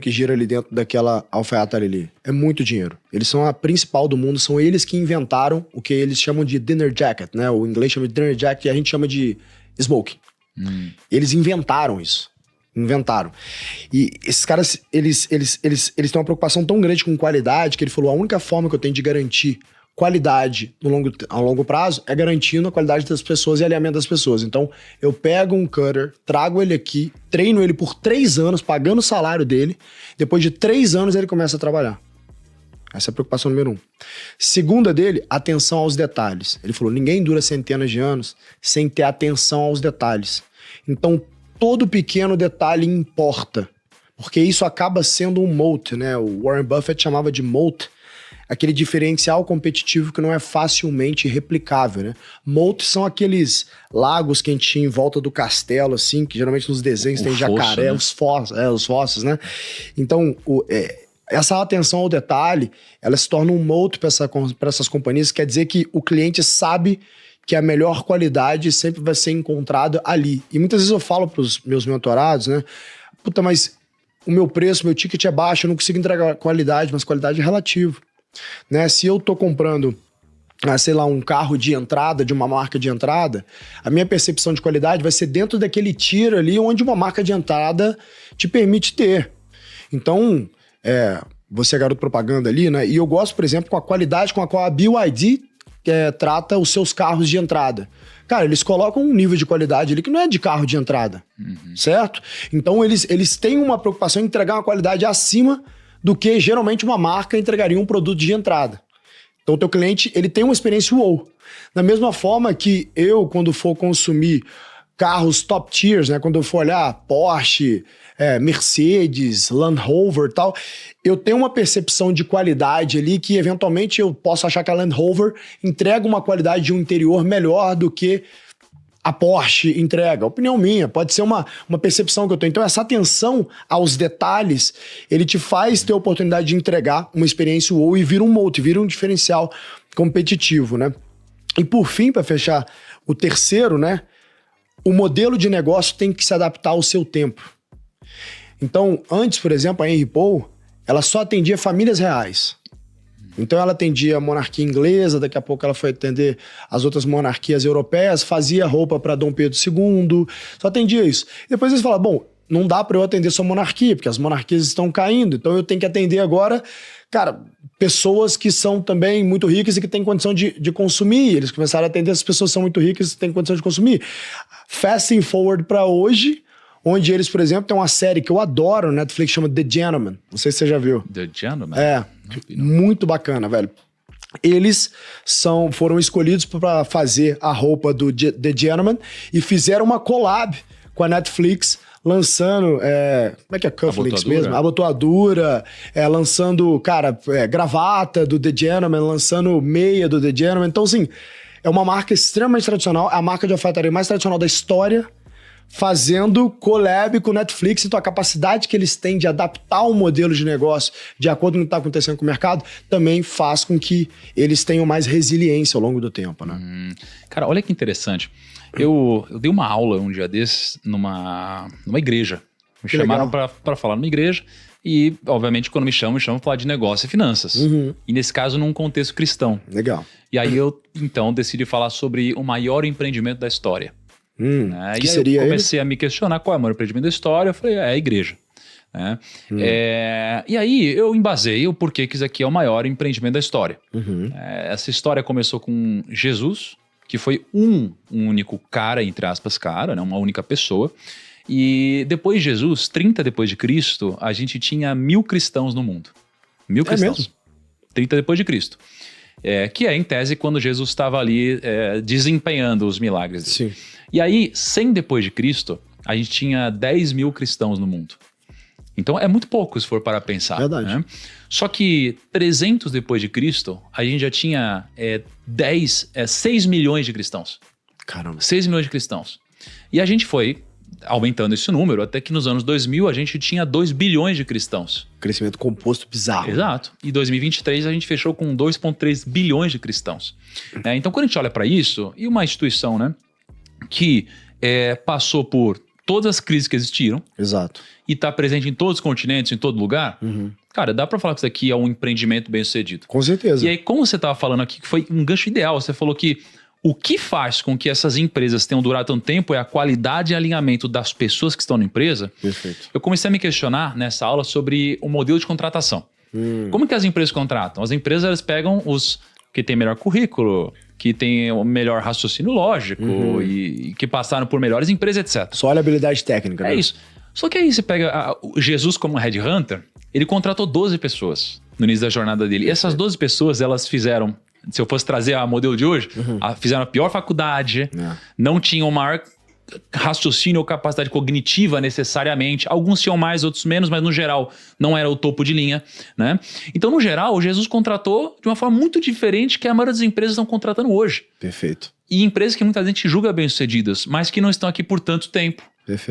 que gira ali dentro daquela alfaiataria ali. É muito dinheiro. Eles são a principal do mundo, são eles que inventaram o que eles chamam de dinner jacket, né? O inglês chama de dinner jacket e a gente chama de smoking. Eles inventaram isso. Inventaram. E esses caras, eles têm uma preocupação tão grande com qualidade que ele falou, a única forma que eu tenho de garantir qualidade a longo prazo é garantindo a qualidade das pessoas e alinhamento das pessoas. Então, eu pego um cutter, trago ele aqui, treino ele por 3 anos, pagando o salário dele. Depois de 3 anos, ele começa a trabalhar. Essa é a preocupação número 1. Segunda dele, atenção aos detalhes. Ele falou, ninguém dura centenas de anos sem ter atenção aos detalhes. Então, todo pequeno detalhe importa. Porque isso acaba sendo um moat, né? O Warren Buffett chamava de moat, aquele diferencial competitivo que não é facilmente replicável, né? Moats são aqueles lagos que a gente tinha em volta do castelo, assim, que geralmente nos desenhos tem jacaré, né? Os fossos, né? Então, essa atenção ao detalhe, ela se torna um moat para essas companhias, quer dizer que o cliente sabe que a melhor qualidade sempre vai ser encontrada ali. E muitas vezes eu falo para os meus mentorados, né? Puta, mas o meu preço, meu ticket é baixo, eu não consigo entregar qualidade, mas qualidade é relativo. Né? Se eu tô comprando, sei lá, um carro de entrada, de uma marca de entrada, a minha percepção de qualidade vai ser dentro daquele tier ali onde uma marca de entrada te permite ter. Então, você é garoto propaganda ali, né? E eu gosto, por exemplo, com a qualidade com a qual a BYD trata os seus carros de entrada. Cara, eles colocam um nível de qualidade ali que não é de carro de entrada, certo? Então, eles têm uma preocupação em entregar uma qualidade acima do que geralmente uma marca entregaria um produto de entrada. Então o teu cliente, ele tem uma experiência wow. Da mesma forma que eu, quando for consumir carros top tiers, né, quando eu for olhar Porsche, Mercedes, Land Rover e tal, eu tenho uma percepção de qualidade ali que eventualmente eu posso achar que a Land Rover entrega uma qualidade de um interior melhor do que a Porsche entrega. Opinião minha, pode ser uma percepção que eu tenho. Então essa atenção aos detalhes, ele te faz ter a oportunidade de entregar uma experiência wow e vira um moat, vira um diferencial competitivo, né? E por fim, para fechar o terceiro, né? O modelo de negócio tem que se adaptar ao seu tempo. Então, antes, por exemplo, a Henry Paul, ela só atendia famílias reais. Então ela atendia a monarquia inglesa, daqui a pouco ela foi atender as outras monarquias europeias, fazia roupa para Dom Pedro II, só atendia isso. Depois eles falaram, bom, não dá para eu atender só monarquia, porque as monarquias estão caindo, então eu tenho que atender agora, cara, pessoas que são também muito ricas e que têm condição de consumir. Eles começaram a atender as pessoas que são muito ricas e têm condição de consumir. Fasting forward para hoje, onde eles, por exemplo, tem uma série que eu adoro, na Netflix, chama The Gentleman. Não sei se você já viu. The Gentleman? Muito bacana, velho. Eles foram escolhidos para fazer a roupa do The Gentleman e fizeram uma collab com a Netflix, lançando, como é que é cufflinks mesmo? Abotoadura, lançando, cara, gravata do The Gentleman, lançando meia do The Gentleman. Então, assim, é uma marca extremamente tradicional, a marca de alfaiataria mais tradicional da história, fazendo collab com o Netflix. Então a capacidade que eles têm de adaptar o modelo de negócio de acordo com o que está acontecendo com o mercado também faz com que eles tenham mais resiliência ao longo do tempo, né? Cara, olha que interessante. Eu dei uma aula um dia desses numa igreja. Me chamaram para falar numa igreja e, obviamente, quando me chamam para falar de negócio e finanças. E nesse caso, num contexto cristão. Legal. E aí eu, então, decidi falar sobre o maior empreendimento da história. Que e aí seria eu comecei a me questionar qual é o maior empreendimento da história. Eu falei, é a igreja. Né? E aí eu embasei o porquê que isso aqui é o maior empreendimento da história. Essa história começou com Jesus, que foi um único cara, entre aspas, né? Uma única pessoa. E depois de Jesus, 30 depois de Cristo, a gente tinha 1000 cristãos no mundo. 1000 cristãos. Mesmo? 30 depois de Cristo. Que é, em tese, quando Jesus estava ali desempenhando os milagres dele. Sim. E aí, 100 depois de Cristo, a gente tinha 10.000 cristãos no mundo. Então, é muito pouco se for para pensar. Verdade. Né? Só que 300 depois de Cristo, a gente já tinha 6 milhões de cristãos. Caramba. 6 milhões de cristãos. E a gente foi aumentando esse número, até que nos anos 2000 a gente tinha 2 bilhões de cristãos. Crescimento composto bizarro. Exato. E em 2023 a gente fechou com 2,3 bilhões de cristãos. Então, quando a gente olha para isso, e uma instituição, né, que passou por todas as crises que existiram. Exato. E tá presente em todos os continentes, em todo lugar. Cara, dá pra falar que isso aqui é um empreendimento bem sucedido. Com certeza. E aí, como você tava falando aqui, que foi um gancho ideal, você falou que o que faz com que essas empresas tenham durado tanto tempo é a qualidade e alinhamento das pessoas que estão na empresa. Perfeito. Eu comecei a me questionar nessa aula sobre o modelo de contratação. Como que as empresas contratam? As empresas elas pegam os que têm melhor currículo, que têm o melhor raciocínio lógico e que passaram por melhores empresas, etc. Só olha a habilidade técnica, né? É isso. Só que aí você pega o Jesus como headhunter, ele contratou 12 pessoas no início da jornada dele. E essas 12 pessoas, elas fizeram, se eu fosse trazer a modelo de hoje, fizeram a pior faculdade, não tinham o maior raciocínio ou capacidade cognitiva necessariamente. Alguns tinham mais, outros menos, mas no geral não era o topo de linha, né? Então, no geral, o Jesus contratou de uma forma muito diferente que a maioria das empresas estão contratando hoje. Perfeito. E empresas que muita gente julga bem-sucedidas, mas que não estão aqui por tanto tempo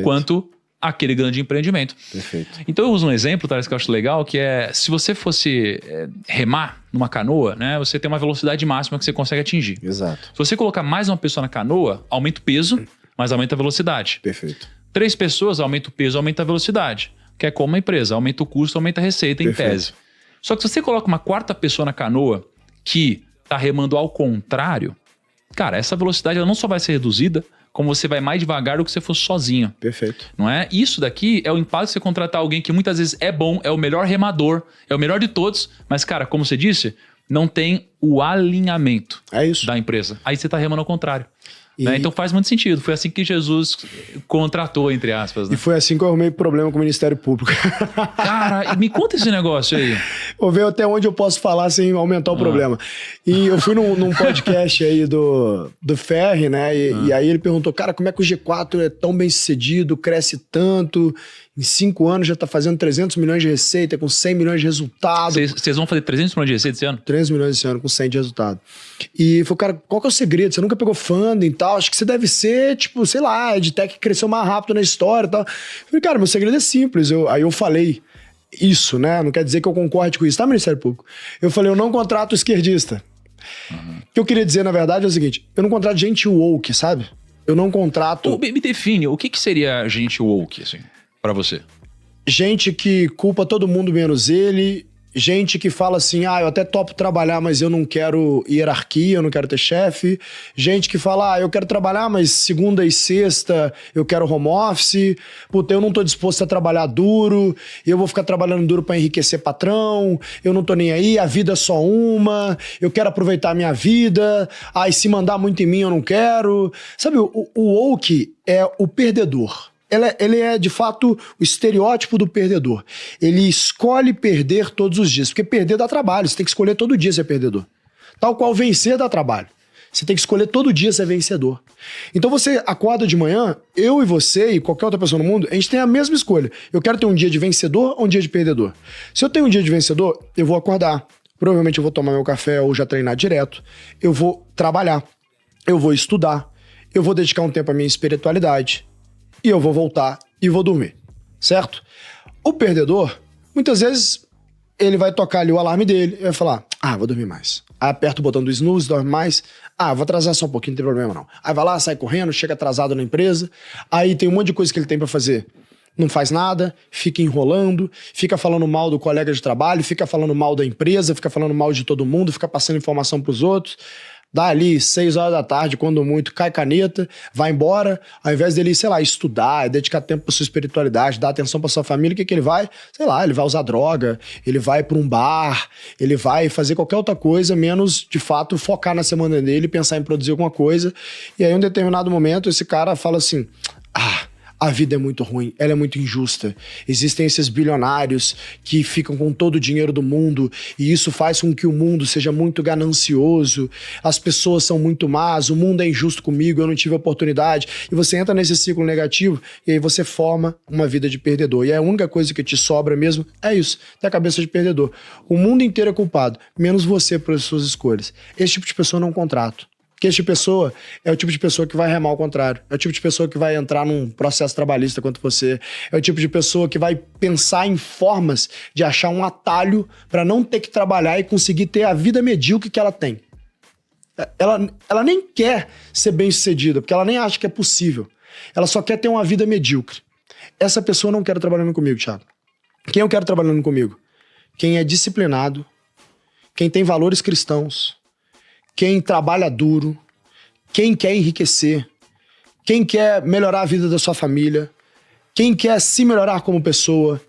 quanto aquele grande empreendimento. Perfeito. Então eu uso um exemplo, Thales, que eu acho legal, que é se você fosse remar numa canoa, né, você tem uma velocidade máxima que você consegue atingir. Exato. Se você colocar mais uma pessoa na canoa, aumenta o peso, mas aumenta a velocidade. Perfeito. 3 pessoas, aumenta o peso, aumenta a velocidade. Que é como uma empresa, aumenta o custo, aumenta a receita em tese. Só que se você coloca uma 4ª pessoa na canoa que está remando ao contrário, cara, essa velocidade ela não só vai ser reduzida, como você vai mais devagar do que se você fosse sozinho. Perfeito. Não é? Isso daqui é o impacto de você contratar alguém que muitas vezes é bom, é o melhor remador, é o melhor de todos, mas, cara, como você disse, não tem o alinhamento da empresa. Aí você está remando ao contrário. Né? Então faz muito sentido. Foi assim que Jesus contratou, entre aspas. Né? E foi assim que eu arrumei problema com o Ministério Público. Cara, me conta esse negócio aí. Vou ver até onde eu posso falar sem aumentar o problema. E eu fui num podcast aí do Ferri, né? E aí ele perguntou, cara, como é que o G4 é tão bem sucedido, cresce tanto, em 5 anos já tá fazendo 300 milhões de receita, com 100 milhões de resultado. Vocês vão fazer 300 milhões de receita esse ano? 300 milhões esse ano, com 100 de resultado. E falou, cara, qual que é o segredo? Você nunca pegou funding e tal? Acho que você deve ser, tipo, sei lá, a EdTech cresceu mais rápido na história e tal. Eu falei, cara, meu segredo é simples. Aí eu falei isso, né? Não quer dizer que eu concorde com isso, tá, Ministério Público? Eu falei, eu não contrato esquerdista. O que eu queria dizer, na verdade, é o seguinte, eu não contrato gente woke, sabe? Eu não contrato... Me define, o que seria gente woke, assim, pra você? Gente que culpa todo mundo menos ele, gente que fala assim, eu até topo trabalhar, mas eu não quero hierarquia, eu não quero ter chefe, gente que fala, eu quero trabalhar, mas segunda e sexta eu quero home office, puta, eu não tô disposto a trabalhar duro, eu vou ficar trabalhando duro pra enriquecer patrão, eu não tô nem aí, a vida é só uma, eu quero aproveitar a minha vida, se mandar muito em mim eu não quero. Sabe, o woke é o perdedor. Ele é, de fato, o estereótipo do perdedor. Ele escolhe perder todos os dias, porque perder dá trabalho, você tem que escolher todo dia ser perdedor. Tal qual vencer dá trabalho. Você tem que escolher todo dia ser vencedor. Então você acorda de manhã, eu e você e qualquer outra pessoa no mundo, a gente tem a mesma escolha. Eu quero ter um dia de vencedor ou um dia de perdedor. Se eu tenho um dia de vencedor, eu vou acordar. Provavelmente eu vou tomar meu café ou já treinar direto. Eu vou trabalhar. Eu vou estudar. Eu vou dedicar um tempo à minha espiritualidade. E eu vou voltar e vou dormir, certo? O perdedor, muitas vezes, ele vai tocar ali o alarme dele e vai falar, vou dormir mais. Aí aperta o botão do snooze, dorme mais. Vou atrasar só um pouquinho, não tem problema não. Aí vai lá, sai correndo, chega atrasado na empresa. Aí tem um monte de coisa que ele tem pra fazer. Não faz nada, fica enrolando, fica falando mal do colega de trabalho, fica falando mal da empresa, fica falando mal de todo mundo, fica passando informação pros outros. Dá ali 6 horas da tarde, quando muito, cai caneta, vai embora, ao invés dele, sei lá, estudar, dedicar tempo pra sua espiritualidade, dar atenção pra sua família, o que ele vai? Sei lá, ele vai usar droga, ele vai pra um bar, ele vai fazer qualquer outra coisa, menos, de fato, focar na semana dele e pensar em produzir alguma coisa. E aí, em um determinado momento, esse cara fala assim, a vida é muito ruim, ela é muito injusta. Existem esses bilionários que ficam com todo o dinheiro do mundo e isso faz com que o mundo seja muito ganancioso. As pessoas são muito más, o mundo é injusto comigo, eu não tive oportunidade. E você entra nesse ciclo negativo e aí você forma uma vida de perdedor. E a única coisa que te sobra mesmo é isso, ter a cabeça de perdedor. O mundo inteiro é culpado, menos você pelas suas escolhas. Esse tipo de pessoa eu não contrato. Porque esse tipo de pessoa é o tipo de pessoa que vai remar ao contrário. É o tipo de pessoa que vai entrar num processo trabalhista quanto você. É o tipo de pessoa que vai pensar em formas de achar um atalho para não ter que trabalhar e conseguir ter a vida medíocre que ela tem. Ela nem quer ser bem-sucedida, porque ela nem acha que é possível. Ela só quer ter uma vida medíocre. Essa pessoa não quer trabalhando comigo, Thiago. Quem eu quero trabalhando comigo? Quem é disciplinado, quem tem valores cristãos, quem trabalha duro, quem quer enriquecer, quem quer melhorar a vida da sua família, quem quer se melhorar como pessoa.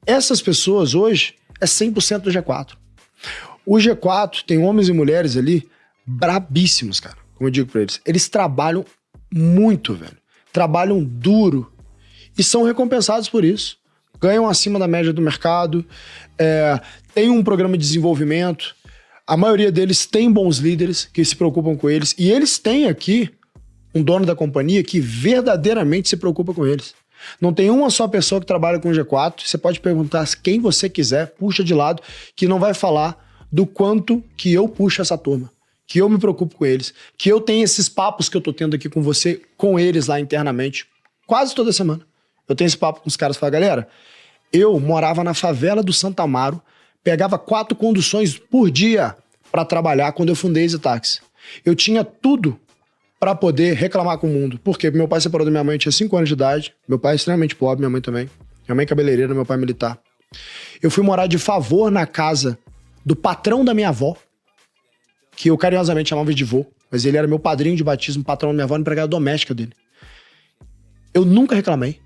Essas pessoas hoje é 100% do G4. O G4 tem homens e mulheres ali brabíssimos, cara. Como eu digo pra eles. Eles trabalham muito, velho. Trabalham duro e são recompensados por isso. Ganham acima da média do mercado, tem um programa de desenvolvimento. A maioria deles tem bons líderes que se preocupam com eles. E eles têm aqui um dono da companhia que verdadeiramente se preocupa com eles. Não tem uma só pessoa que trabalha com o G4. Você pode perguntar quem você quiser, puxa de lado, que não vai falar do quanto que eu puxo essa turma, que eu me preocupo com eles, que eu tenho esses papos que eu tô tendo aqui com você, com eles lá internamente, quase toda semana. Eu tenho esse papo com os caras e falo, galera, eu morava na favela do Santa Amaro, pegava 4 conduções por dia para trabalhar quando eu fundei a EasyTaxi. Eu tinha tudo para poder reclamar com o mundo. Por quê? Meu pai separou da minha mãe, tinha 5 anos de idade. Meu pai é extremamente pobre, minha mãe também. Minha mãe é cabeleireira, meu pai é militar. Eu fui morar de favor na casa do patrão da minha avó, que eu carinhosamente chamava de vô, mas ele era meu padrinho de batismo, patrão da minha avó, empregada doméstica dele. Eu nunca reclamei.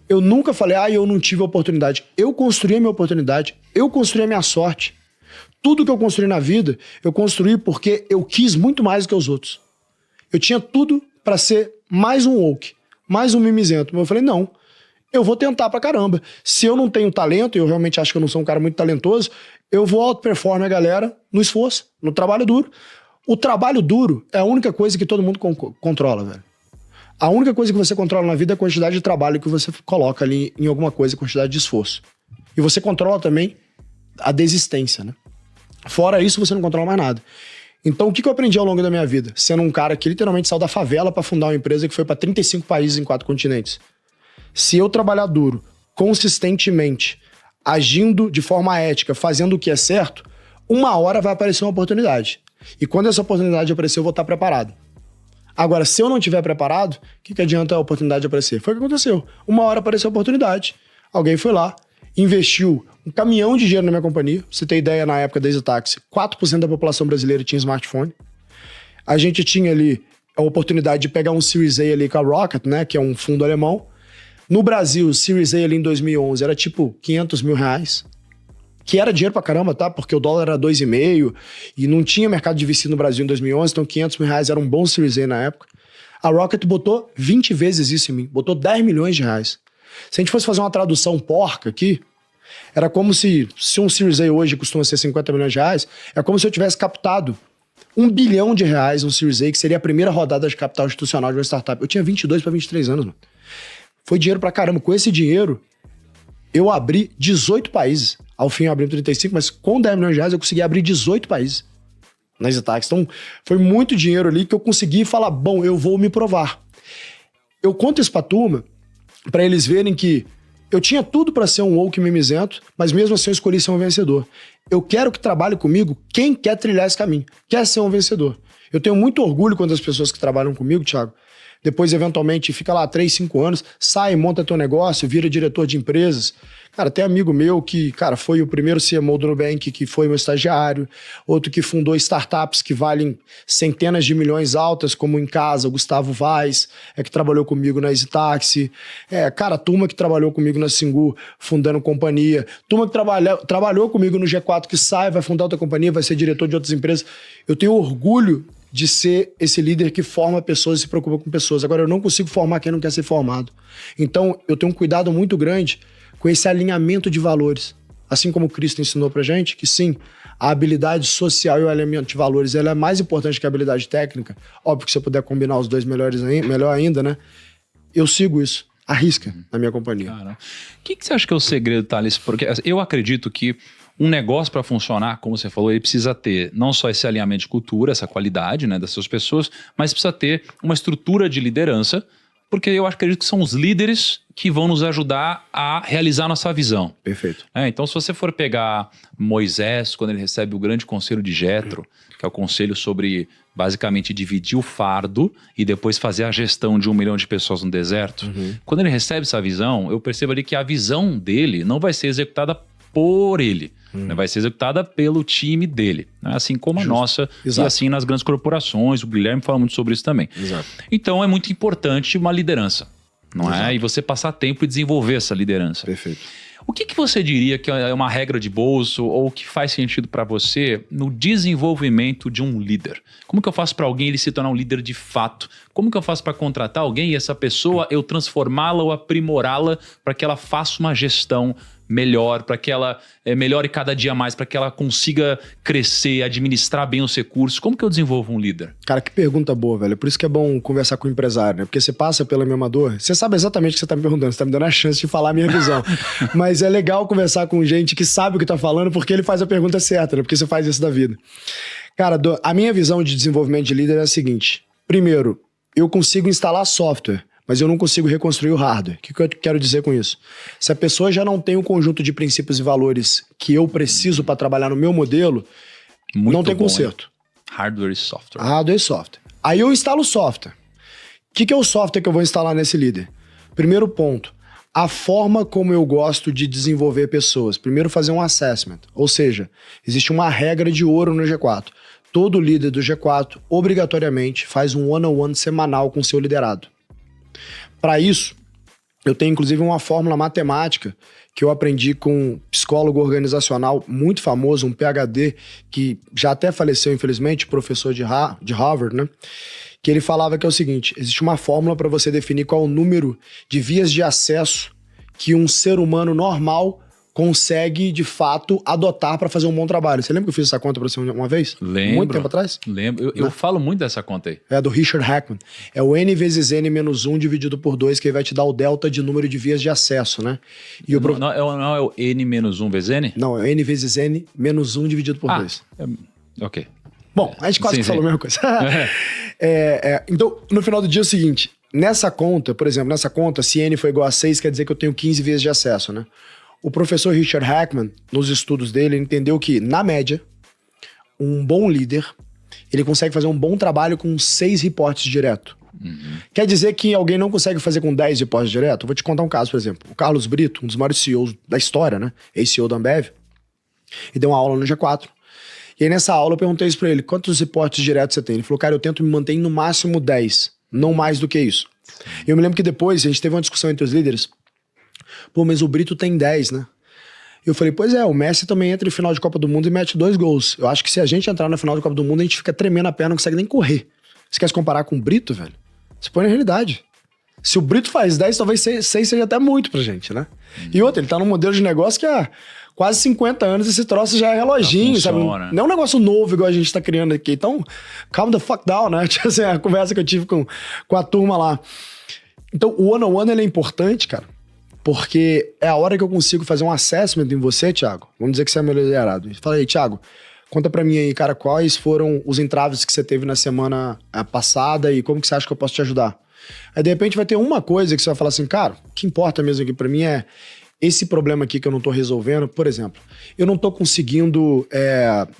Eu nunca falei, eu não tive oportunidade. Eu construí a minha oportunidade, eu construí a minha sorte. Tudo que eu construí na vida, eu construí porque eu quis muito mais do que os outros. Eu tinha tudo pra ser mais um woke, mais um mimizento. Mas eu falei, não, eu vou tentar pra caramba. Se eu não tenho talento, e eu realmente acho que eu não sou um cara muito talentoso, eu vou outperform a galera no esforço, no trabalho duro. O trabalho duro é a única coisa que todo mundo controla, velho. A única coisa que você controla na vida é a quantidade de trabalho que você coloca ali em alguma coisa, a quantidade de esforço. E você controla também a desistência, né? Fora isso, você não controla mais nada. Então, o que eu aprendi ao longo da minha vida? Sendo um cara que literalmente saiu da favela para fundar uma empresa que foi para 35 países em 4 continentes. Se eu trabalhar duro, consistentemente, agindo de forma ética, fazendo o que é certo, uma hora vai aparecer uma oportunidade. E quando essa oportunidade aparecer, eu vou estar preparado. Agora, se eu não estiver preparado, o que adianta a oportunidade aparecer? Foi o que aconteceu. Uma hora apareceu a oportunidade. Alguém foi lá, investiu um caminhão de dinheiro na minha companhia. Pra você ter ideia, na época da EasyTaxi, 4% da população brasileira tinha smartphone. A gente tinha ali a oportunidade de pegar um Series A ali com a Rocket, né, que é um fundo alemão. No Brasil, o Series A ali em 2011 era tipo 500 mil reais. Que era dinheiro pra caramba, tá? Porque o dólar era 2,5 e não tinha mercado de VC no Brasil em 2011, então 500 mil reais era um bom Series A na época. A Rocket botou 20 vezes isso em mim, botou 10 milhões de reais. Se a gente fosse fazer uma tradução porca aqui, era como se um Series A hoje costuma ser 50 milhões de reais, é como se eu tivesse captado 1 bilhão de reais no Series A, que seria a primeira rodada de capital institucional de uma startup. Eu tinha 22 para 23 anos, mano. Foi dinheiro pra caramba. Com esse dinheiro, eu abri 18 países. Ao fim eu abri 35, mas com 10 milhões de reais eu consegui abrir 18 países na EasyTaxi. Então, foi muito dinheiro ali que eu consegui falar, bom, eu vou me provar. Eu conto isso pra turma, pra eles verem que eu tinha tudo pra ser um woke mimizento, mas mesmo assim eu escolhi ser um vencedor. Eu quero que trabalhe comigo quem quer trilhar esse caminho, quer ser um vencedor. Eu tenho muito orgulho quando as pessoas que trabalham comigo, Thiago, depois eventualmente fica lá 3, 5 anos, sai, monta teu negócio, vira diretor de empresas. Cara, tem amigo meu que, cara, foi o primeiro CMO do Nubank, que foi meu estagiário, outro que fundou startups que valem centenas de milhões altas, como em casa, o Gustavo Vaz, que trabalhou comigo na EasyTaxi. Cara, turma que trabalhou comigo na Singu, fundando companhia. Turma que trabalhou comigo no G4, que sai, vai fundar outra companhia, vai ser diretor de outras empresas. Eu tenho orgulho de ser esse líder que forma pessoas e se preocupa com pessoas. Agora, eu não consigo formar quem não quer ser formado. Então, eu tenho um cuidado muito grande com esse alinhamento de valores. Assim como o Cristo ensinou pra gente, que sim, a habilidade social e o alinhamento de valores ela é mais importante que a habilidade técnica. Óbvio que se eu puder combinar os dois melhor ainda, né? Eu sigo isso, à risca, na minha companhia. O que você acha que é o segredo, Thales? Porque eu acredito que um negócio para funcionar, como você falou, ele precisa ter não só esse alinhamento de cultura, essa qualidade, né, das suas pessoas, mas precisa ter uma estrutura de liderança Porque eu acredito que são os líderes que vão nos ajudar a realizar nossa visão. Perfeito. Então, se você for pegar Moisés, quando ele recebe o grande conselho de Jetro, que é o conselho sobre, basicamente, dividir o fardo e depois fazer a gestão de 1 milhão de pessoas no deserto. Quando ele recebe essa visão, eu percebo ali que a visão dele não vai ser executada por ele, né? Vai ser executada pelo time dele, né? Assim como a nossa. Exato. E assim nas grandes corporações. O Guilherme fala muito sobre isso também. Exato. Então é muito importante uma liderança, não é? E você passar tempo e desenvolver essa liderança. Perfeito. O que você diria que é uma regra de bolso ou que faz sentido para você no desenvolvimento de um líder? Como que eu faço para alguém ele se tornar um líder de fato? Como que eu faço para contratar alguém e essa pessoa eu transformá-la ou aprimorá-la para que ela faça uma gestão melhor, para que ela melhore cada dia mais, para que ela consiga crescer, administrar bem os recursos? Como que eu desenvolvo um líder? Cara, que pergunta boa, velho. Por isso que é bom conversar com o empresário, né? Porque você passa pela mesma dor, você sabe exatamente o que você tá me perguntando, você tá me dando a chance de falar a minha visão. Mas é legal conversar com gente que sabe o que tá falando, porque ele faz a pergunta certa, né? Porque você faz isso da vida. Cara, a minha visão de desenvolvimento de líder é a seguinte. Primeiro, eu consigo instalar software, mas eu não consigo reconstruir o hardware. O que eu quero dizer com isso? Se a pessoa já não tem um conjunto de princípios e valores que eu preciso para trabalhar no meu modelo, não tem conserto. Hein? Hardware e software. Hardware e software. Aí eu instalo o software. O que é o software que eu vou instalar nesse líder? Primeiro ponto, a forma como eu gosto de desenvolver pessoas. Primeiro fazer um assessment. Ou seja, existe uma regra de ouro no G4. Todo líder do G4, obrigatoriamente, faz um one-on-one semanal com o seu liderado. Para isso, eu tenho inclusive uma fórmula matemática que eu aprendi com um psicólogo organizacional muito famoso, um PhD, que já até faleceu, infelizmente, professor de Harvard, né? Que ele falava que é o seguinte, existe uma fórmula para você definir qual o número de vias de acesso que um ser humano normal consegue, de fato, adotar para fazer um bom trabalho. Você lembra que eu fiz essa conta para você uma vez? Lembro. Muito tempo atrás? Lembro. Eu falo muito dessa conta aí. É do Richard Hackman. É o N vezes N menos 1 dividido por 2, que vai te dar o delta de número de vias de acesso, né? E não é o N menos 1 vezes N? Não, é o N vezes N menos 1 dividido por 2. Ok. Bom, a gente quase falou a mesma coisa. Então, no final do dia é o seguinte, nessa conta, por exemplo, se N for igual a 6, quer dizer que eu tenho 15 vias de acesso, né? O professor Richard Hackman, nos estudos dele, entendeu que, na média, um bom líder, ele consegue fazer um bom trabalho com 6 reportes direto. Quer dizer que alguém não consegue fazer com 10 reportes direto? Eu vou te contar um caso, por exemplo. O Carlos Brito, um dos maiores CEOs da história, né? Ex-CEO da Ambev, ele deu uma aula no G4. E aí, nessa aula, eu perguntei isso pra ele, quantos reportes diretos você tem? Ele falou, cara, eu tento me manter em no máximo 10, não mais do que isso. E eu me lembro que depois, a gente teve uma discussão entre os líderes, pô, mas o Brito tem 10, né? Eu falei, pois é, o Messi também entra em final de Copa do Mundo e mete 2 gols. Eu acho que se a gente entrar na final de Copa do Mundo, a gente fica tremendo a perna, não consegue nem correr. Você quer se comparar com o Brito, velho? Você põe na realidade. Se o Brito faz 10, talvez 6 seja até muito pra gente, né? E outra, ele tá num modelo de negócio que há quase 50 anos esse troço já é reloginho, sabe? Não é um negócio novo igual a gente tá criando aqui. Então, calm the fuck down, né? Tipo assim, a conversa que eu tive com a turma lá. Então, o one-on-one, ele é importante, cara. Porque é a hora que eu consigo fazer um assessment em você, Thiago. Vamos dizer que você é meu liderado. Fala aí, Thiago, conta pra mim aí, cara, quais foram os entraves que você teve na semana passada e como que você acha que eu posso te ajudar? Aí, de repente, vai ter uma coisa que você vai falar assim, cara, o que importa mesmo aqui pra mim é esse problema aqui que eu não tô resolvendo. Por exemplo, eu não tô conseguindo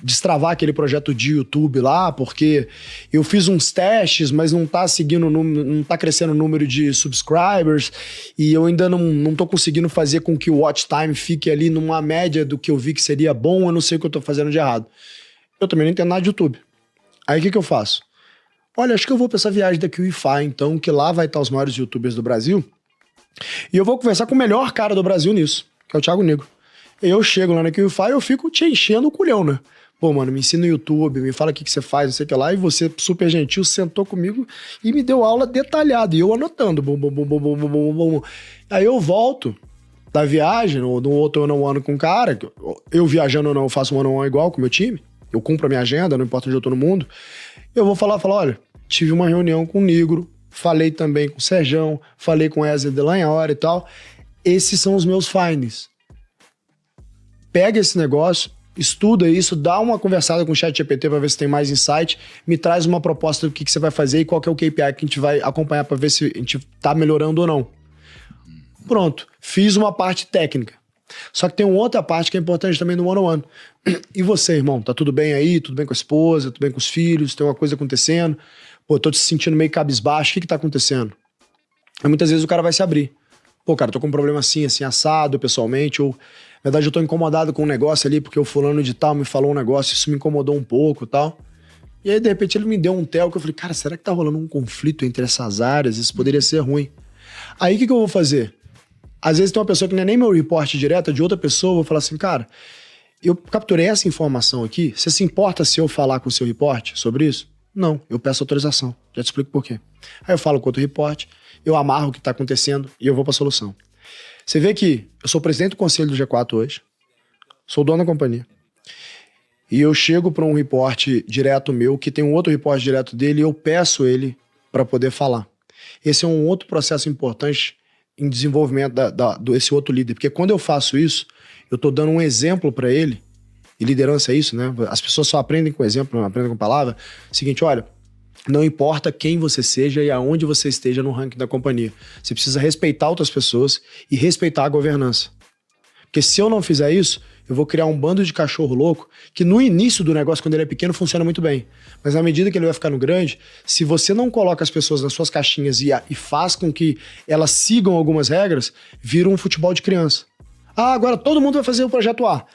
destravar aquele projeto de YouTube lá, porque eu fiz uns testes, mas não tá seguindo, não tá crescendo o número de subscribers, e eu ainda não tô conseguindo fazer com que o watch time fique ali numa média do que eu vi que seria bom, eu não sei o que eu tô fazendo de errado. Eu também não entendo nada de YouTube. Aí o que eu faço? Olha, acho que eu vou pra essa viagem da QIFI, então, que lá vai estar os maiores YouTubers do Brasil, e eu vou conversar com o melhor cara do Brasil nisso, que é o Thiago Negro. Eu chego lá na QIFI e eu fico te enchendo o culhão, né? Pô, mano, me ensina no YouTube, me fala o que você faz, não sei o que lá. E você, super gentil, sentou comigo e me deu aula detalhada. E eu anotando. Bum, bum, bum, bum, bum, bum, bum, bum. Aí eu volto da viagem, ou no outro one-on-one com o cara. Eu viajando ou não, eu faço um one-on-one igual com o meu time. Eu cumpro a minha agenda, não importa onde eu tô no mundo. Eu vou falar, olha, tive uma reunião com o Negro, falei também com o Serjão, falei com o Wesley Delanhora e tal. Esses são os meus findings. Pega esse negócio estuda isso, dá uma conversada com o ChatGPT para ver se tem mais insight, me traz uma proposta do que você vai fazer e qual que é o KPI que a gente vai acompanhar para ver se a gente tá melhorando ou não. Pronto, fiz uma parte técnica. Só que tem uma outra parte que é importante também no one-on-one. E você, irmão, tá tudo bem aí? Tudo bem com a esposa? Tudo bem com os filhos? Tem uma coisa acontecendo? Pô, tô te sentindo meio cabisbaixo, o que tá acontecendo? Aí muitas vezes o cara vai se abrir. Pô, cara, tô com um problema assim, assado, pessoalmente, ou, na verdade, eu tô incomodado com um negócio ali, porque o fulano de tal me falou um negócio, isso me incomodou um pouco e tal. E aí, de repente, ele me deu um tel que eu falei, cara, será que tá rolando um conflito entre essas áreas? Isso poderia ser ruim. Aí, o que eu vou fazer? Às vezes tem uma pessoa que não é nem meu reporte direto, é de outra pessoa, eu vou falar assim, cara, eu capturei essa informação aqui, você se importa se eu falar com o seu reporte sobre isso? Não, eu peço autorização, já te explico por quê. Aí eu falo com outro reporte, eu amarro o que está acontecendo e eu vou para a solução. Você vê que eu sou presidente do conselho do G4 hoje, sou dono da companhia, e eu chego para um reporte direto meu, que tem um outro reporte direto dele, e eu peço ele para poder falar. Esse é um outro processo importante em desenvolvimento desse outro líder. Porque quando eu faço isso, eu estou dando um exemplo para ele, e liderança é isso, né? As pessoas só aprendem com exemplo, não aprendem com palavra. Seguinte, olha, não importa quem você seja e aonde você esteja no ranking da companhia. Você precisa respeitar outras pessoas e respeitar a governança. Porque se eu não fizer isso, eu vou criar um bando de cachorro louco que no início do negócio, quando ele é pequeno, funciona muito bem. Mas na medida que ele vai ficando grande, se você não coloca as pessoas nas suas caixinhas e faz com que elas sigam algumas regras, vira um futebol de criança. Ah, agora todo mundo vai fazer o projeto A.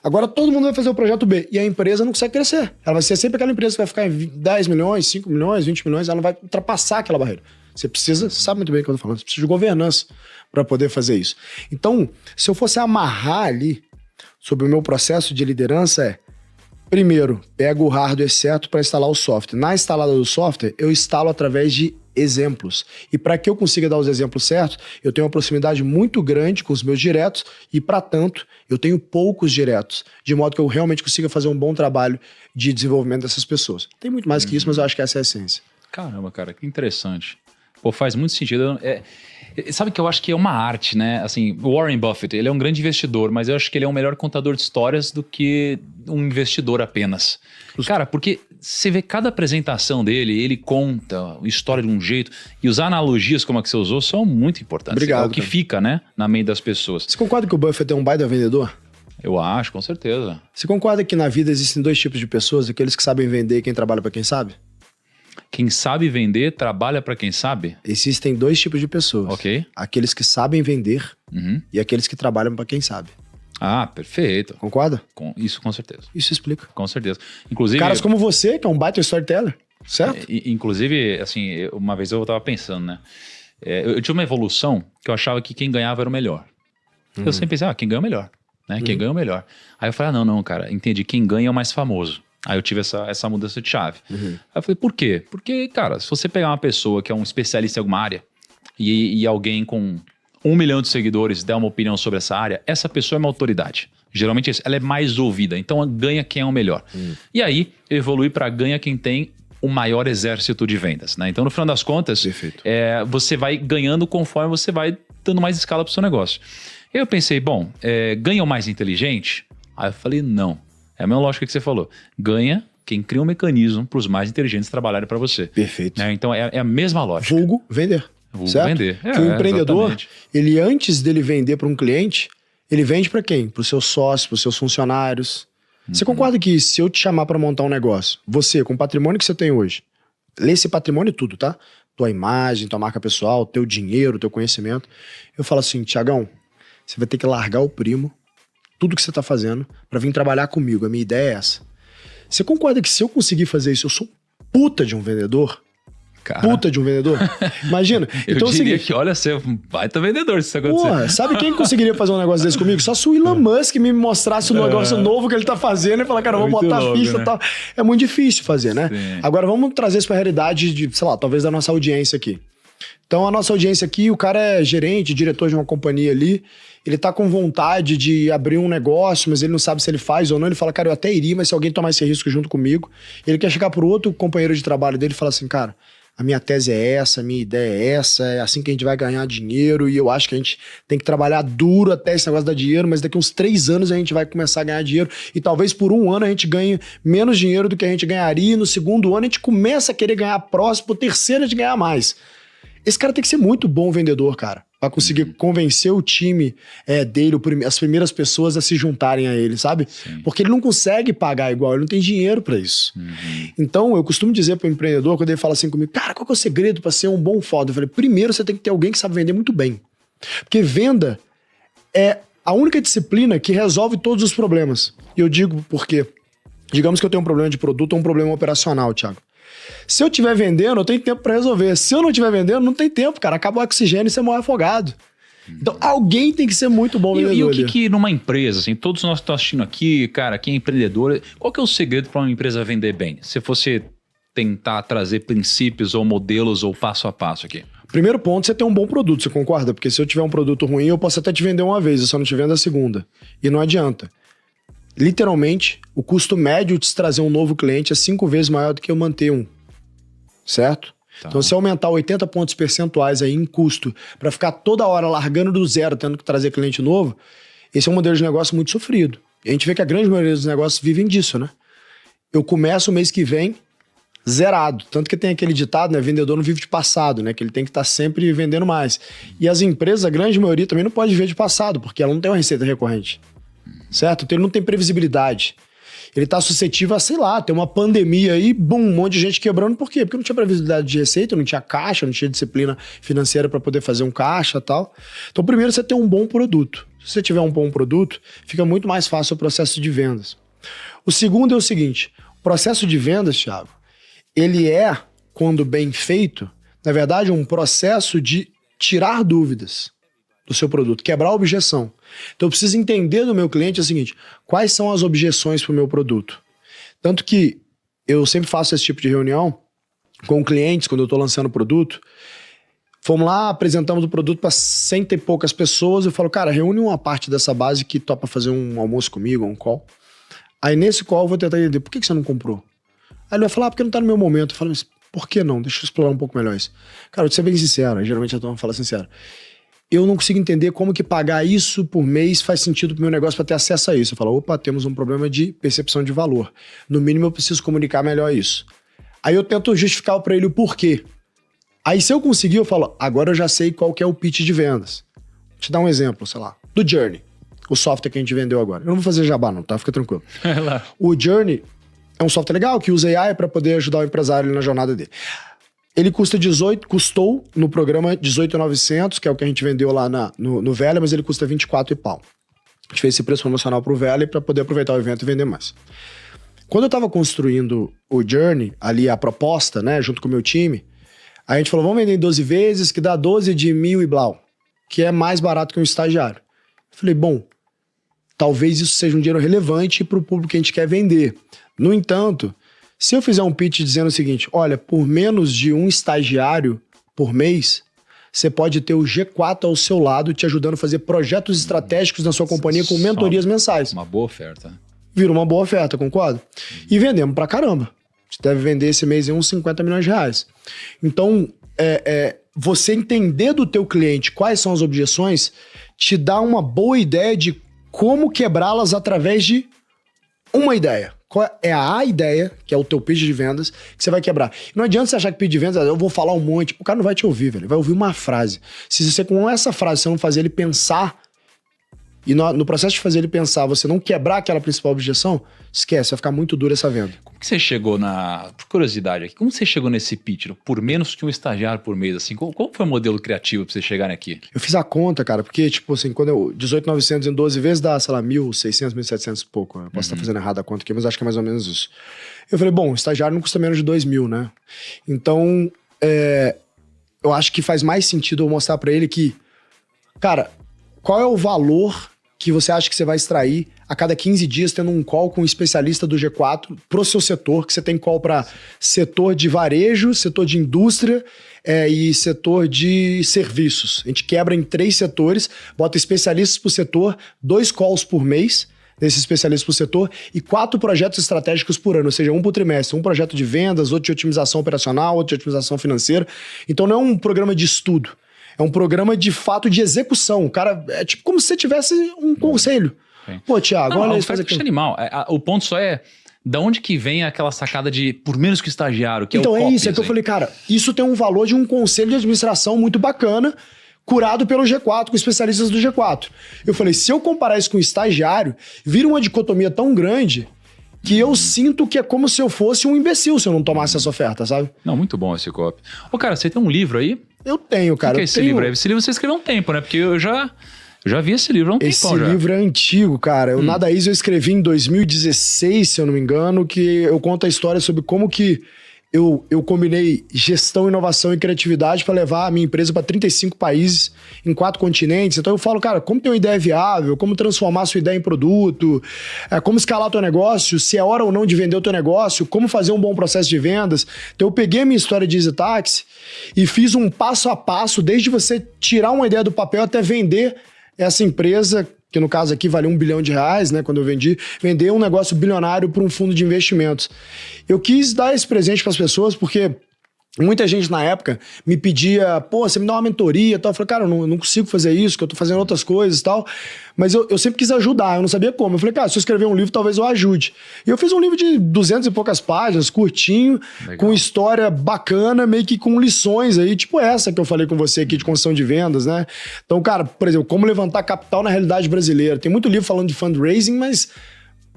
Agora todo mundo vai fazer o projeto B. E a empresa não consegue crescer. Ela vai ser sempre aquela empresa que vai ficar em 10 milhões, 5 milhões, 20 milhões, ela não vai ultrapassar aquela barreira. Você sabe muito bem o que eu tô falando, você precisa de governança para poder fazer isso. Então, se eu fosse amarrar ali sobre o meu processo de liderança primeiro, pego o hardware certo para instalar o software. Na instalada do software, eu instalo através de exemplos. E para que eu consiga dar os exemplos certos, eu tenho uma proximidade muito grande com os meus diretos e, para tanto, eu tenho poucos diretos, de modo que eu realmente consiga fazer um bom trabalho de desenvolvimento dessas pessoas. Tem muito mais que isso, mas eu acho que essa é a essência. Caramba, cara, que interessante. Pô, faz muito sentido. Sabe que eu acho que é uma arte, né? Assim, o Warren Buffett, ele é um grande investidor, mas eu acho que ele é um melhor contador de histórias do que um investidor apenas. Cara, porque você vê cada apresentação dele, ele conta a história de um jeito, e os analogias como a que você usou são muito importantes. Obrigado. É o que fica, né, na mente das pessoas. Você concorda que o Buffett é um baita vendedor? Eu acho, com certeza. Você concorda que na vida existem dois tipos de pessoas, aqueles que sabem vender e quem trabalha para quem sabe? Quem sabe vender, trabalha para quem sabe? Existem dois tipos de pessoas. Ok. Aqueles que sabem vender e aqueles que trabalham para quem sabe. Ah, perfeito. Concorda? Isso com certeza. Isso explica. Com certeza. Inclusive, caras como você, que é um baita storyteller, certo? Inclusive, assim, uma vez eu tava pensando, né? Eu tinha uma evolução que eu achava que quem ganhava era o melhor. Eu sempre pensei, quem ganha é o melhor, né? Quem ganha é o melhor. Aí eu falei, não, cara, entendi, quem ganha é o mais famoso. Aí eu tive essa mudança de chave. Aí eu falei, por quê? Porque, cara, se você pegar uma pessoa que é um especialista em alguma área e alguém com 1 milhão de seguidores der uma opinião sobre essa área, essa pessoa é uma autoridade. Geralmente ela é mais ouvida, então ganha quem é o melhor. E aí eu evolui para ganha quem tem o maior exército de vendas, né? Então, no final das contas, você vai ganhando conforme você vai dando mais escala para o seu negócio. Eu pensei, bom, ganha o mais inteligente? Aí eu falei, não. É a mesma lógica que você falou. Ganha quem cria um mecanismo para os mais inteligentes trabalharem para você. Perfeito. Né? Então, é a mesma lógica. Vulgo vender. Vulgo certo? Vender. Que o empreendedor, ele antes dele vender para um cliente, ele vende para quem? Para os seus sócios, para os seus funcionários. Você concorda que se eu te chamar para montar um negócio, você, com o patrimônio que você tem hoje, lê esse patrimônio tudo, tá? Tua imagem, tua marca pessoal, teu dinheiro, teu conhecimento. Eu falo assim, Tiagão, você vai ter que largar o primo, tudo que você tá fazendo, para vir trabalhar comigo. A minha ideia é essa. Você concorda que se eu conseguir fazer isso, eu sou puta de um vendedor? Cara, puta de um vendedor? Imagina. Eu então, diria que, olha, você é um baita vendedor se isso acontecer. Porra, sabe quem conseguiria fazer um negócio desse comigo? Só se o Elon Musk me mostrasse um negócio novo que ele tá fazendo e falar, cara, vamos botar a ficha e tal. É muito difícil fazer, né? Sim. Agora vamos trazer isso pra realidade de, sei lá, talvez da nossa audiência aqui. Então a nossa audiência aqui, o cara é gerente, diretor de uma companhia ali, ele tá com vontade de abrir um negócio, mas ele não sabe se ele faz ou não. Ele fala, cara, eu até iria, mas se alguém tomar esse risco junto comigo, ele quer chegar pro outro companheiro de trabalho dele e falar assim, cara, a minha tese é essa, a minha ideia é essa, é assim que a gente vai ganhar dinheiro e eu acho que a gente tem que trabalhar duro até esse negócio dar dinheiro, mas daqui uns 3 anos a gente vai começar a ganhar dinheiro e talvez por 1 ano a gente ganhe menos dinheiro do que a gente ganharia e no segundo ano a gente começa a querer ganhar próximo, pro terceiro a gente ganhar mais. Esse cara tem que ser muito bom vendedor, cara, pra conseguir convencer o time dele, as primeiras pessoas a se juntarem a ele, sabe? Sim. Porque ele não consegue pagar igual, ele não tem dinheiro pra isso. Então, eu costumo dizer pro empreendedor, quando ele fala assim comigo, cara, qual que é o segredo pra ser um bom foda? Eu falei, primeiro você tem que ter alguém que sabe vender muito bem. Porque venda é a única disciplina que resolve todos os problemas. E eu digo porque, digamos que eu tenho um problema de produto ou um problema operacional, Thiago. Se eu estiver vendendo, eu tenho tempo pra resolver. Se eu não estiver vendendo, não tem tempo, cara. Acaba o oxigênio e você morre afogado. Então, alguém tem que ser muito bom vendedor. E o que numa empresa, assim, todos nós que estamos assistindo aqui, cara, quem é empreendedor, qual que é o segredo para uma empresa vender bem? Se fosse tentar trazer princípios ou modelos ou passo a passo aqui. Primeiro ponto, você ter um bom produto, você concorda? Porque se eu tiver um produto ruim, eu posso até te vender uma vez, eu só não te vendo a segunda. E não adianta. Literalmente, o custo médio de se trazer um novo cliente é 5 vezes maior do que eu manter um. Certo? Tá. Então, se aumentar 80 pontos percentuais aí em custo para ficar toda hora largando do zero, tendo que trazer cliente novo, esse é um modelo de negócio muito sofrido. E a gente vê que a grande maioria dos negócios vivem disso, né? Eu começo o mês que vem zerado. Tanto que tem aquele ditado, né? Vendedor não vive de passado, né? Que ele tem que estar sempre vendendo mais. E as empresas, a grande maioria, também não pode viver de passado, porque ela não tem uma receita recorrente. Certo? Então ele não tem previsibilidade. Ele tá suscetível a, sei lá, ter uma pandemia aí, bum, um monte de gente quebrando. Por quê? Porque não tinha previsibilidade de receita, não tinha caixa, não tinha disciplina financeira para poder fazer um caixa e tal. Então, primeiro, você tem um bom produto. Se você tiver um bom produto, fica muito mais fácil o processo de vendas. O segundo é o seguinte, o processo de vendas, Thiago, ele é, quando bem feito, na verdade, um processo de tirar dúvidas do seu produto, quebrar a objeção. Então eu preciso entender do meu cliente o seguinte, quais são as objeções para o meu produto? Tanto que eu sempre faço esse tipo de reunião com clientes, quando eu estou lançando o produto, fomos lá, apresentamos o produto para 100 e poucas pessoas, eu falo, cara, reúne uma parte dessa base que topa fazer um almoço comigo, um call. Aí nesse call eu vou tentar entender, por que você não comprou? Aí ele vai falar, porque não está no meu momento. Eu falo, mas por que não? Deixa eu explorar um pouco melhor isso. Cara, eu vou ser bem sincero, geralmente a turma fala sincero. Eu não consigo entender como que pagar isso por mês faz sentido pro meu negócio para ter acesso a isso. Eu falo, opa, temos um problema de percepção de valor. No mínimo eu preciso comunicar melhor isso. Aí eu tento justificar para ele o porquê. Aí se eu conseguir, eu falo, agora eu já sei qual que é o pitch de vendas. Vou te dar um exemplo, sei lá, do Journey, o software que a gente vendeu agora. Eu não vou fazer jabá não, tá? Fica tranquilo. O Journey é um software legal que usa AI para poder ajudar o empresário na jornada dele. Ele custou no programa 18.900, que é o que a gente vendeu lá no Velha, mas ele custa 24 e pau. A gente fez esse preço promocional pro Velha para poder aproveitar o evento e vender mais. Quando eu tava construindo o Journey, ali a proposta, né, junto com o meu time, a gente falou, vamos vender em 12 vezes, que dá 12 de 1.000 e blau, que é mais barato que um estagiário. Eu falei, bom, talvez isso seja um dinheiro relevante para o público que a gente quer vender. No entanto, se eu fizer um pitch dizendo o seguinte, olha, por menos de um estagiário por mês, você pode ter o G4 ao seu lado te ajudando a fazer projetos estratégicos na sua companhia com mentorias mensais. Uma boa oferta. Vira uma boa oferta, concorda? E vendemos pra caramba. A gente deve vender esse mês em uns 50 milhões de reais. Então, você entender do teu cliente quais são as objeções te dá uma boa ideia de como quebrá-las através de uma ideia. Qual é a ideia, que é o teu pitch de vendas, que você vai quebrar. Não adianta você achar que pitch de vendas, eu vou falar um monte. O cara não vai te ouvir, velho. Ele vai ouvir uma frase. Se você, com essa frase, você não fazer ele pensar, e no processo de fazer ele pensar, você não quebrar aquela principal objeção, esquece, vai ficar muito dura essa venda. Como que você chegou por curiosidade aqui, como você chegou nesse pitch, por menos que um estagiário por mês, assim, qual foi o modelo criativo pra você chegar aqui? Eu fiz a conta, cara, porque, tipo assim, quando eu, 18.900 em 12 vezes dá, sei lá, 1.600, 1.700 e pouco, eu posso estar fazendo errado a conta aqui, mas acho que é mais ou menos isso. Eu falei, bom, o estagiário não custa menos de 2.000, né? Então, eu acho que faz mais sentido eu mostrar pra ele que, cara, qual é o valor que você acha que você vai extrair a cada 15 dias tendo um call com um especialista do G4 pro seu setor, que você tem call para setor de varejo, setor de indústria e setor de serviços. A gente quebra em 3 setores, bota especialistas por setor, 2 calls por mês, desses especialistas por setor e 4 projetos estratégicos por ano, ou seja, um por trimestre. Um projeto de vendas, outro de otimização operacional, outro de otimização financeira. Então não é um programa de estudo, é um programa de fato de execução. O cara, é tipo como se você tivesse um conselho. Pô, Thiago, olha isso. É animal. O ponto só é... Da onde que vem aquela sacada de por menos que o estagiário, que então, é o isso, é que eu falei, cara, isso tem um valor de um conselho de administração muito bacana, curado pelo G4, com especialistas do G4. Eu falei, se eu comparar isso com o estagiário, vira uma dicotomia tão grande que eu sinto que é como se eu fosse um imbecil se eu não tomasse essa oferta, sabe? Não, muito bom esse copy. Ô, cara, você tem um livro aí? Eu tenho, cara. O que é esse livro aí? Esse livro você escreveu há um tempo, né? Porque eu já vi esse livro há um tempão já. Esse livro é antigo, cara. O Nada Easy eu escrevi em 2016, se eu não me engano, que eu conto a história sobre como que eu combinei gestão, inovação e criatividade para levar a minha empresa para 35 países em 4 continentes. Então eu falo, cara, como ter uma ideia viável, como transformar a sua ideia em produto, como escalar o teu negócio, se é hora ou não de vender o teu negócio, como fazer um bom processo de vendas. Então eu peguei a minha história de EasyTax e fiz um passo a passo, desde você tirar uma ideia do papel até vender essa empresa, que no caso aqui vale R$1 bilhão, né? Quando eu vendi, vender um negócio bilionário para um fundo de investimentos. Eu quis dar esse presente para as pessoas porque muita gente na época me pedia, pô, você me dá uma mentoria e tal. Eu falei, cara, eu não consigo fazer isso, que eu tô fazendo outras coisas e tal. Mas eu sempre quis ajudar, eu não sabia como. Eu falei, cara, se eu escrever um livro, talvez eu ajude. E eu fiz um livro de 200 e poucas páginas, curtinho, legal, com história bacana, meio que com lições aí, tipo essa que eu falei com você aqui de construção de vendas, né? Então, cara, por exemplo, como levantar capital na realidade brasileira. Tem muito livro falando de fundraising, mas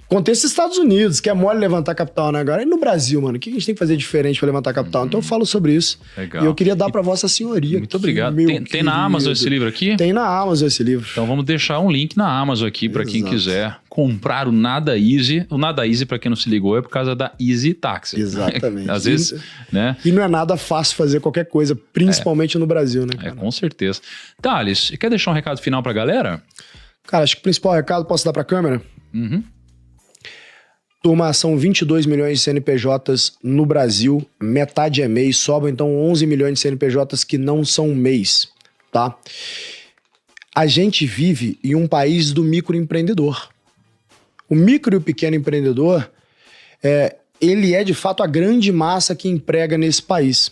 contexto dos Estados Unidos, que é mole levantar capital, né, agora? E no Brasil, mano, o que a gente tem que fazer diferente para levantar capital? Então eu falo sobre isso. Legal. E eu queria dar para Vossa Senhoria. Muito obrigado. Tem na Amazon esse livro aqui? Tem na Amazon esse livro. Então vamos deixar um link na Amazon aqui para quem quiser comprar o Nada Easy. O Nada Easy, para quem não se ligou, é por causa da EasyTax. Exatamente. Às vezes, né? E não é nada fácil fazer qualquer coisa, principalmente no Brasil, né, cara? Com certeza. Thales, quer deixar um recado final para a galera? Cara, acho que o principal recado posso dar para a câmera? Turma, são 22 milhões de CNPJs no Brasil, metade é MEI, sobram então 11 milhões de CNPJs que não são MEIs, tá? A gente vive em um país do microempreendedor. O micro e o pequeno empreendedor, ele é de fato a grande massa que emprega nesse país.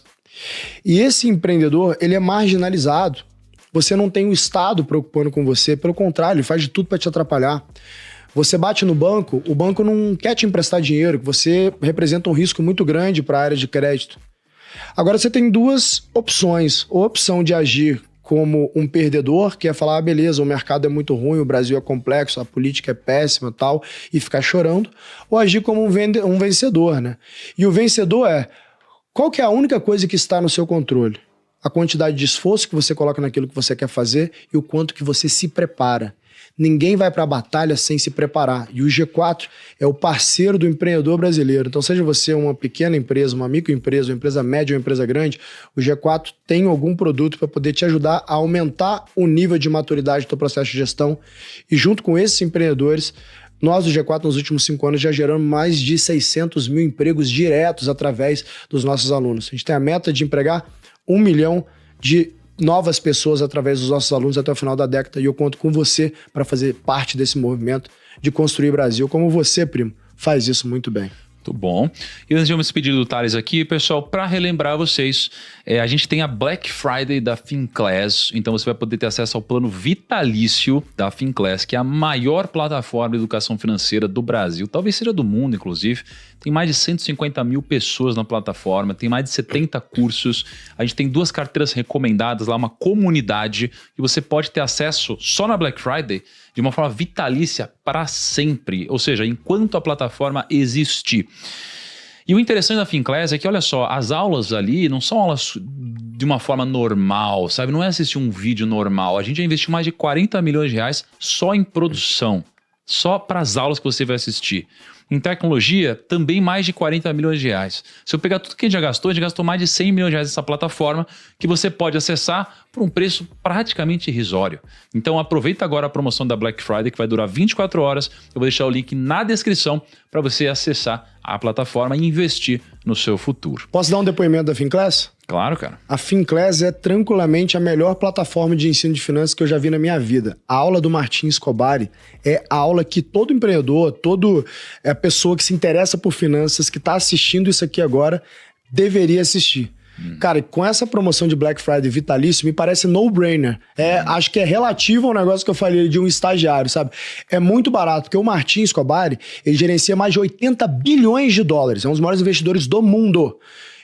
E esse empreendedor, ele é marginalizado. Você não tem o Estado preocupando com você, pelo contrário, ele faz de tudo para te atrapalhar. Você bate no banco, o banco não quer te emprestar dinheiro, você representa um risco muito grande para a área de crédito. Agora você tem 2 opções. Ou a opção de agir como um perdedor, que é falar, beleza, o mercado é muito ruim, o Brasil é complexo, a política é péssima e tal, e ficar chorando. Ou agir como um vencedor, né? E o vencedor qual que é a única coisa que está no seu controle? A quantidade de esforço que você coloca naquilo que você quer fazer e o quanto que você se prepara. Ninguém vai para a batalha sem se preparar. E o G4 é o parceiro do empreendedor brasileiro. Então, seja você uma pequena empresa, uma microempresa, uma empresa média ou uma empresa grande, o G4 tem algum produto para poder te ajudar a aumentar o nível de maturidade do teu processo de gestão. E junto com esses empreendedores, nós do G4, nos últimos 5 anos, já geramos mais de 600 mil empregos diretos através dos nossos alunos. A gente tem a meta de empregar 1 milhão de novas pessoas através dos nossos alunos até o final da década, e eu conto com você para fazer parte desse movimento de construir Brasil, como você, primo, faz isso muito bem. Muito bom. E antes de eu me despedir do Thales aqui, pessoal, para relembrar vocês, a gente tem a Black Friday da Finclass, então você vai poder ter acesso ao plano vitalício da Finclass, que é a maior plataforma de educação financeira do Brasil, talvez seja do mundo, inclusive. Tem mais de 150 mil pessoas na plataforma, tem mais de 70 cursos, a gente tem 2 carteiras recomendadas lá, uma comunidade, e você pode ter acesso só na Black Friday de uma forma vitalícia para sempre, ou seja, enquanto a plataforma existir. E o interessante da Finclass é que, olha só, as aulas ali não são aulas de uma forma normal, sabe? Não é assistir um vídeo normal. A gente já investiu mais de 40 milhões de reais só em produção, só para as aulas que você vai assistir. Em tecnologia, também mais de 40 milhões de reais. Se eu pegar tudo que a gente gastou mais de 100 milhões de reais nessa plataforma que você pode acessar por um preço praticamente irrisório. Então aproveita agora a promoção da Black Friday, que vai durar 24 horas. Eu vou deixar o link na descrição para você acessar a plataforma e investir no seu futuro. Posso dar um depoimento da Finclass? Claro, cara. A Finclass é tranquilamente a melhor plataforma de ensino de finanças que eu já vi na minha vida. A aula do Martin Scobari é a aula que todo empreendedor, toda pessoa que se interessa por finanças, que está assistindo isso aqui agora, deveria assistir. Cara, com essa promoção de Black Friday vitalício, me parece no-brainer. Acho que é relativo ao negócio que eu falei de um estagiário, sabe? É muito barato, porque o Martin Scobari, ele gerencia mais de 80 bilhões de dólares. É um dos maiores investidores do mundo.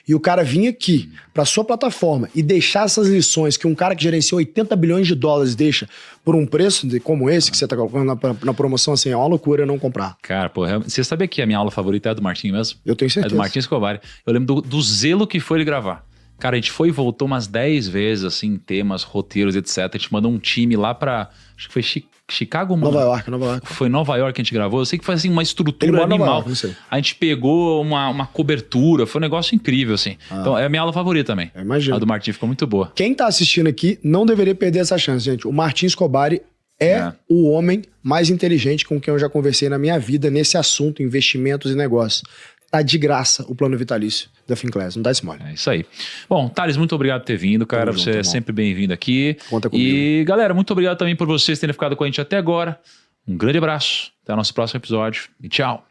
E o cara vinha aqui para sua plataforma e deixar essas lições que um cara que gerencia 80 bilhões de dólares deixa por um preço como esse que você tá colocando na promoção, assim, é uma loucura não comprar. Cara, pô, você sabia que a minha aula favorita é a do Martin mesmo? Eu tenho certeza. É do Martin Scobari. Eu lembro do zelo que foi ele gravar. Cara, a gente foi e voltou umas 10 vezes, assim, temas, roteiros, etc. A gente mandou um time lá pra... Acho que foi Chicago, mano. Nova York. Foi Nova York que a gente gravou. Eu sei que foi, assim, uma estrutura Ele mora em animal. Nova York, não sei. A gente pegou uma cobertura. Foi um negócio incrível, assim. Então, é a minha aula favorita também. Imagina. A do Martin ficou muito boa. Quem tá assistindo aqui não deveria perder essa chance, gente. O Martin Scobari é o homem mais inteligente com quem eu já conversei na minha vida nesse assunto, investimentos e negócios. Tá de graça o plano vitalício da Finclass, não dá esse mole. É isso aí. Bom, Thales, muito obrigado por ter vindo, cara. Você é sempre bem-vindo aqui. Conta comigo. E, galera, muito obrigado também por vocês terem ficado com a gente até agora. Um grande abraço. Até o nosso próximo episódio. E tchau.